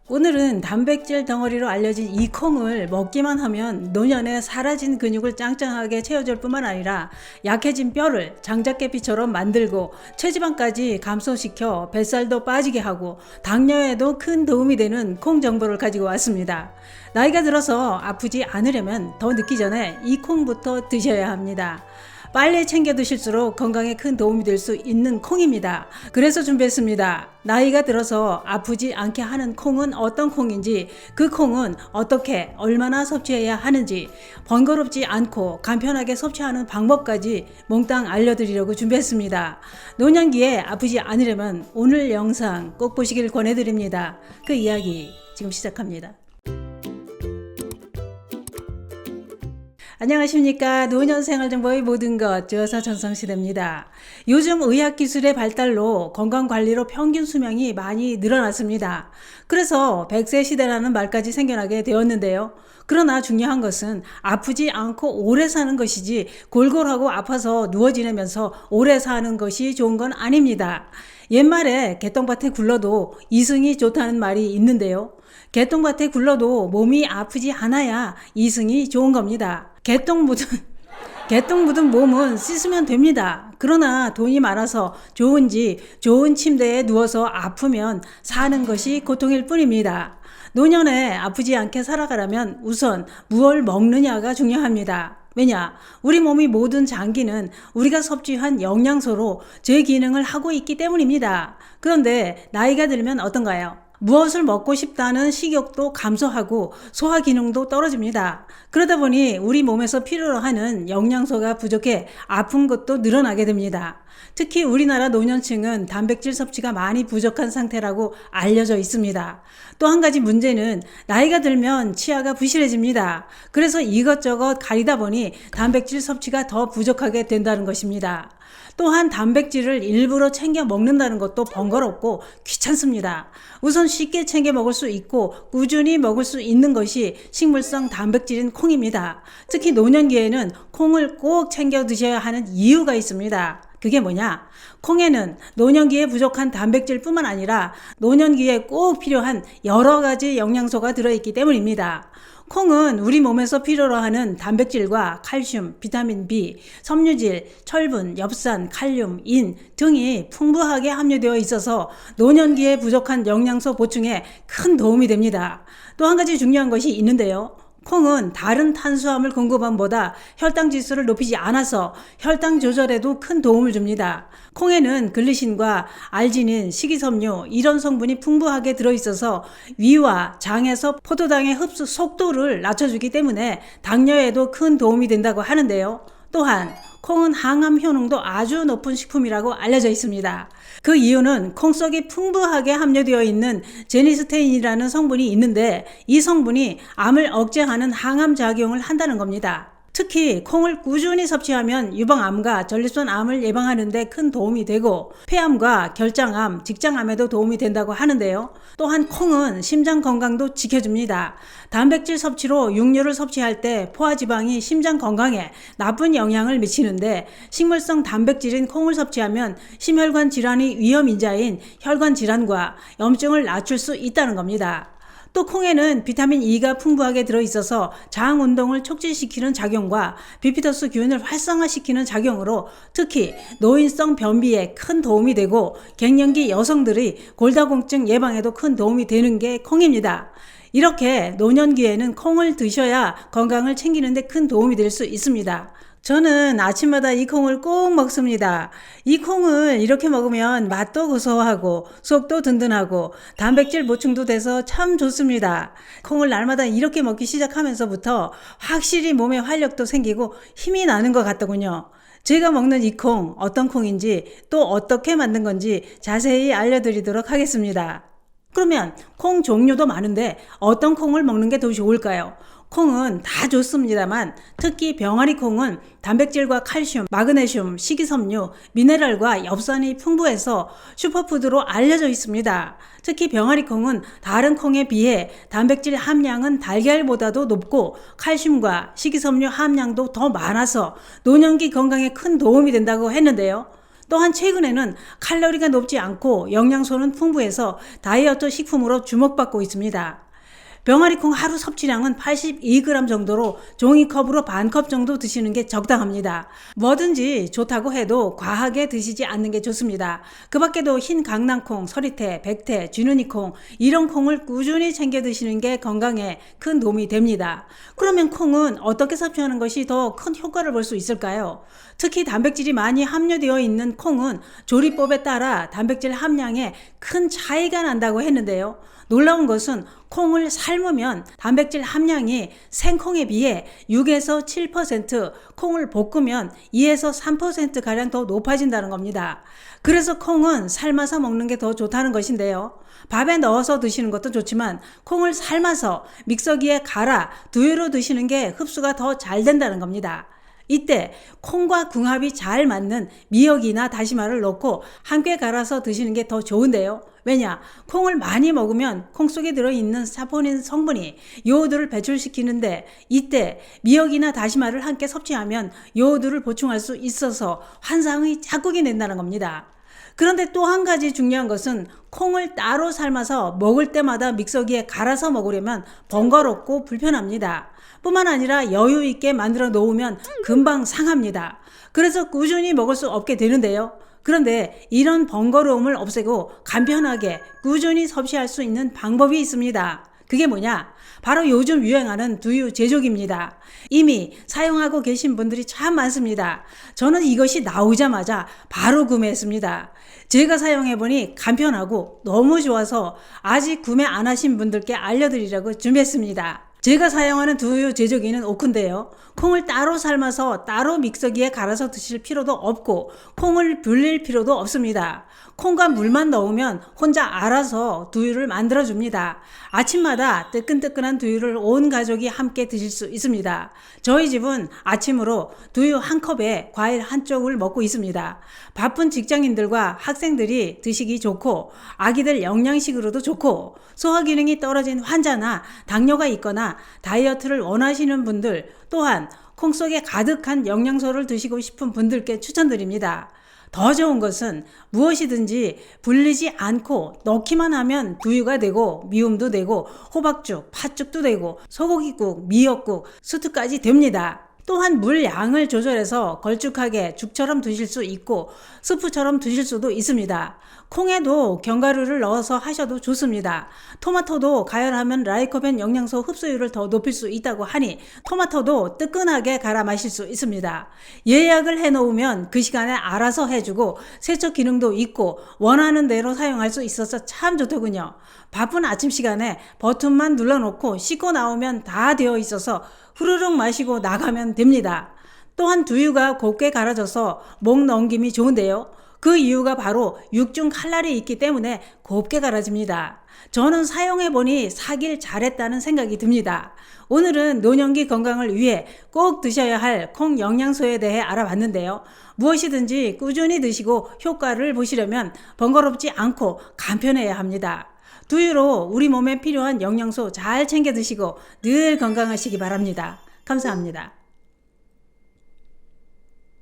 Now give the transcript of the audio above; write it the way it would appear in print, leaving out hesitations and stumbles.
오늘은 단백질 덩어리로 알려진 이 콩을 먹기만 하면 노년에 사라진 근육을 짱짱하게 채워줄 뿐만 아니라 약해진 뼈를 장작깨피처럼 만들고 체지방까지 감소시켜 뱃살도 빠지게 하고 당뇨에도 큰 도움이 되는 콩 정보를 가지고 왔습니다. 나이가 들어서 아프지 않으려면 더 늦기 전에 이 콩부터 드셔야 합니다. 빨리 챙겨 드실수록 건강에 큰 도움이 될 수 있는 콩입니다. 그래서 준비했습니다. 나이가 들어서 아프지 않게 하는 콩은 어떤 콩인지, 그 콩은 어떻게 얼마나 섭취해야 하는지, 번거롭지 않고 간편하게 섭취하는 방법까지 몽땅 알려드리려고 준비했습니다. 노년기에 아프지 않으려면 오늘 영상 꼭 보시길 권해드립니다. 그 이야기 지금 시작합니다. 안녕하십니까. 노년생활정보의 모든 것 주어서 전성시대입니다. 요즘 의학기술의 발달로 건강관리로 평균 수명이 많이 늘어났습니다. 그래서 100세 시대라는 말까지 생겨나게 되었는데요. 그러나 중요한 것은 아프지 않고 오래 사는 것이지 골골하고 아파서 누워 지내면서 오래 사는 것이 좋은 건 아닙니다. 옛말에 개똥밭에 굴러도 이승이 좋다는 말이 있는데요. 개똥밭에 굴러도 몸이 아프지 않아야 이승이 좋은 겁니다. 개똥 묻은 몸은 씻으면 됩니다. 그러나 돈이 많아서 좋은 침대에 누워서 아프면 사는 것이 고통일 뿐입니다. 노년에 아프지 않게 살아가려면 우선 무엇을 먹느냐가 중요합니다. 왜냐? 우리 몸의 모든 장기는 우리가 섭취한 영양소로 제 기능을 하고 있기 때문입니다. 그런데 나이가 들면 어떤가요? 무엇을 먹고 싶다는 식욕도 감소하고 소화 기능도 떨어집니다. 그러다 보니 우리 몸에서 필요로 하는 영양소가 부족해 아픈 것도 늘어나게 됩니다. 특히 우리나라 노년층은 단백질 섭취가 많이 부족한 상태라고 알려져 있습니다. 또 한 가지 문제는 나이가 들면 치아가 부실해집니다. 그래서 이것저것 가리다 보니 단백질 섭취가 더 부족하게 된다는 것입니다. 또한 단백질을 일부러 챙겨 먹는다는 것도 번거롭고 귀찮습니다. 우선 쉽게 챙겨 먹을 수 있고 꾸준히 먹을 수 있는 것이 식물성 단백질인 콩입니다. 특히 노년기에는 콩을 꼭 챙겨 드셔야 하는 이유가 있습니다. 그게 뭐냐? 콩에는 노년기에 부족한 단백질뿐만 아니라 노년기에 꼭 필요한 여러 가지 영양소가 들어있기 때문입니다. 콩은 우리 몸에서 필요로 하는 단백질과 칼슘, 비타민 B, 섬유질, 철분, 엽산, 칼륨, 인 등이 풍부하게 함유되어 있어서 노년기에 부족한 영양소 보충에 큰 도움이 됩니다. 또 한 가지 중요한 것이 있는데요. 콩은 다른 탄수화물 공급원보다 혈당 지수를 높이지 않아서 혈당 조절에도 큰 도움을 줍니다. 콩에는 글리신과 알지닌, 식이섬유 이런 성분이 풍부하게 들어있어서 위와 장에서 포도당의 흡수 속도를 낮춰주기 때문에 당뇨에도 큰 도움이 된다고 하는데요. 또한 콩은 항암 효능도 아주 높은 식품이라고 알려져 있습니다. 그 이유는 콩 속에 풍부하게 함유되어 있는 제니스테인이라는 성분이 있는데 이 성분이 암을 억제하는 항암 작용을 한다는 겁니다. 특히 콩을 꾸준히 섭취하면 유방암과 전립선암을 예방하는 데 큰 도움이 되고 폐암과 결장암, 직장암에도 도움이 된다고 하는데요. 또한 콩은 심장 건강도 지켜줍니다. 단백질 섭취로 육류를 섭취할 때 포화지방이 심장 건강에 나쁜 영향을 미치는데 식물성 단백질인 콩을 섭취하면 심혈관 질환의 위험 인자인 혈관 질환과 염증을 낮출 수 있다는 겁니다. 또 콩에는 비타민 E가 풍부하게 들어있어서 장 운동을 촉진시키는 작용과 비피더스 균을 활성화시키는 작용으로 특히 노인성 변비에 큰 도움이 되고 갱년기 여성들의 골다공증 예방에도 큰 도움이 되는 게 콩입니다. 이렇게 노년기에는 콩을 드셔야 건강을 챙기는 데 큰 도움이 될 수 있습니다. 저는 아침마다 이 콩을 꼭 먹습니다. 이 콩을 이렇게 먹으면 맛도 고소하고 속도 든든하고 단백질 보충도 돼서 참 좋습니다. 콩을 날마다 이렇게 먹기 시작하면서부터 확실히 몸에 활력도 생기고 힘이 나는 것 같더군요. 제가 먹는 이 콩 어떤 콩인지 또 어떻게 만든 건지 자세히 알려드리도록 하겠습니다. 그러면 콩 종류도 많은데 어떤 콩을 먹는 게 더 좋을까요? 콩은 다 좋습니다만 특히 병아리 콩은 단백질과 칼슘, 마그네슘, 식이섬유, 미네랄과 엽산이 풍부해서 슈퍼푸드로 알려져 있습니다. 특히 병아리 콩은 다른 콩에 비해 단백질 함량은 달걀보다도 높고 칼슘과 식이섬유 함량도 더 많아서 노년기 건강에 큰 도움이 된다고 했는데요. 또한 최근에는 칼로리가 높지 않고 영양소는 풍부해서 다이어트 식품으로 주목받고 있습니다. 병아리콩 하루 섭취량은 82g 정도로 종이컵으로 반컵 정도 드시는 게 적당합니다. 뭐든지 좋다고 해도 과하게 드시지 않는 게 좋습니다. 그 밖에도 흰 강낭콩, 서리태, 백태, 쥐누니콩 이런 콩을 꾸준히 챙겨 드시는 게 건강에 큰 도움이 됩니다. 그러면 콩은 어떻게 섭취하는 것이 더 큰 효과를 볼 수 있을까요? 특히 단백질이 많이 함유되어 있는 콩은 조리법에 따라 단백질 함량에 큰 차이가 난다고 했는데요. 놀라운 것은 콩을 삶으면 단백질 함량이 생콩에 비해 6에서 7%, 콩을 볶으면 2에서 3%가량 더 높아진다는 겁니다. 그래서 콩은 삶아서 먹는 게 더 좋다는 것인데요. 밥에 넣어서 드시는 것도 좋지만 콩을 삶아서 믹서기에 갈아 두유로 드시는 게 흡수가 더 잘 된다는 겁니다. 이때 콩과 궁합이 잘 맞는 미역이나 다시마를 넣고 함께 갈아서 드시는 게 더 좋은데요. 왜냐? 콩을 많이 먹으면 콩 속에 들어있는 사포닌 성분이 요오드를 배출시키는데 이때 미역이나 다시마를 함께 섭취하면 요오드를 보충할 수 있어서 환상의 짝꿍이 된다는 겁니다. 그런데 또 한 가지 중요한 것은 콩을 따로 삶아서 먹을 때마다 믹서기에 갈아서 먹으려면 번거롭고 불편합니다. 뿐만 아니라 여유 있게 만들어 놓으면 금방 상합니다. 그래서 꾸준히 먹을 수 없게 되는데요. 그런데 이런 번거로움을 없애고 간편하게 꾸준히 섭취할 수 있는 방법이 있습니다. 그게 뭐냐? 바로 요즘 유행하는 두유 제조기입니다. 이미 사용하고 계신 분들이 참 많습니다. 저는 이것이 나오자마자 바로 구매했습니다. 제가 사용해보니 간편하고 너무 좋아서 아직 구매 안 하신 분들께 알려드리려고 준비했습니다. 제가 사용하는 두유 제조기는 오크인데요. 콩을 따로 삶아서 따로 믹서기에 갈아서 드실 필요도 없고 콩을 불릴 필요도 없습니다. 콩과 물만 넣으면 혼자 알아서 두유를 만들어줍니다. 아침마다 뜨끈뜨끈한 두유를 온 가족이 함께 드실 수 있습니다. 저희 집은 아침으로 두유 한 컵에 과일 한 쪽을 먹고 있습니다. 바쁜 직장인들과 학생들이 드시기 좋고 아기들 영양식으로도 좋고 소화기능이 떨어진 환자나 당뇨가 있거나 다이어트를 원하시는 분들 또한 콩 속에 가득한 영양소를 드시고 싶은 분들께 추천드립니다. 더 좋은 것은 무엇이든지 불리지 않고 넣기만 하면 두유가 되고 미움도 되고 호박죽, 팥죽도 되고 소고기국, 미역국, 스튜까지 됩니다. 또한 물 양을 조절해서 걸쭉하게 죽처럼 드실 수 있고 스프처럼 드실 수도 있습니다. 콩에도 견과류를 넣어서 하셔도 좋습니다. 토마토도 가열하면 라이코펜 영양소 흡수율을 더 높일 수 있다고 하니 토마토도 뜨끈하게 갈아 마실 수 있습니다. 예약을 해놓으면 그 시간에 알아서 해주고 세척 기능도 있고 원하는 대로 사용할 수 있어서 참 좋더군요. 바쁜 아침 시간에 버튼만 눌러놓고 씻고 나오면 다 되어 있어서 후루룩 마시고 나가면 됩니다. 또한 두유가 곱게 갈아져서 목 넘김이 좋은데요. 그 이유가 바로 육중 칼날이 있기 때문에 곱게 갈아집니다. 저는 사용해보니 사길 잘했다는 생각이 듭니다. 오늘은 노년기 건강을 위해 꼭 드셔야 할 콩 영양소에 대해 알아봤는데요. 무엇이든지 꾸준히 드시고 효과를 보시려면 번거롭지 않고 간편해야 합니다. 두유로 우리 몸에 필요한 영양소 잘 챙겨 드시고 늘 건강하시기 바랍니다. 감사합니다.